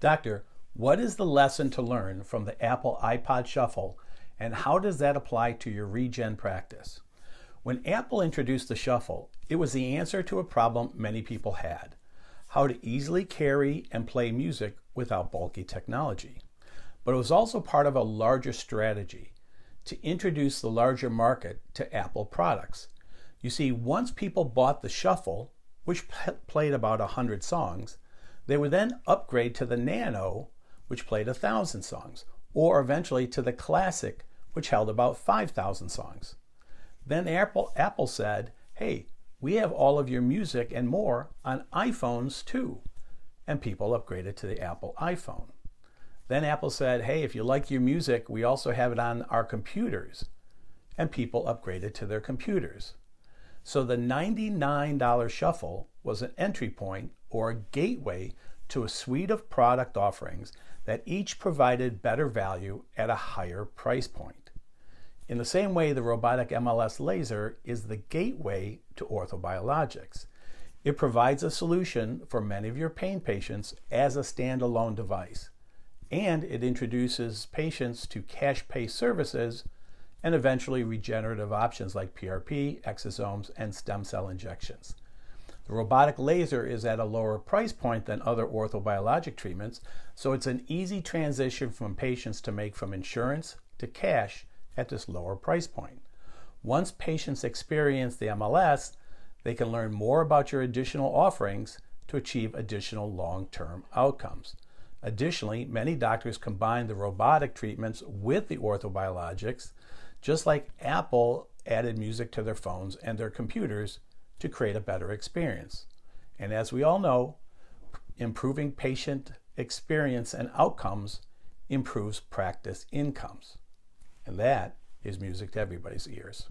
Doctor, what is the lesson to learn from the Apple iPod Shuffle, and how does that apply to your regen practice? When Apple introduced the Shuffle, it was the answer to a problem many people had: how to easily carry and play music without bulky technology. But it was also part of a larger strategy to introduce the larger market to Apple products. You see, once people bought the Shuffle, which played about 100 songs, they would then upgrade to the Nano, which played 1,000 songs, or eventually to the Classic, which held about 5,000 songs. Then Apple said, hey, we have all of your music and more on iPhones too. And people upgraded to the Apple iPhone. Then Apple said, hey, if you like your music, we also have it on our computers. And people upgraded to their computers. So the $99 Shuffle was an entry point or a gateway to a suite of product offerings that each provided better value at a higher price point. In the same way, the robotic MLS Laser is the gateway to orthobiologics. It provides a solution for many of your pain patients as a standalone device, and it introduces patients to cash pay services and eventually regenerative options like PRP, exosomes, and stem cell injections. The robotic laser is at a lower price point than other orthobiologic treatments, so it's an easy transition from patients to make from insurance to cash at this lower price point. Once patients experience the MLS, they can learn more about your additional offerings to achieve additional long-term outcomes. Additionally, many doctors combine the robotic treatments with the orthobiologics, just like Apple added music to their phones and their computers to create a better experience. And as we all know, improving patient experience and outcomes improves practice incomes. And that is music to everybody's ears.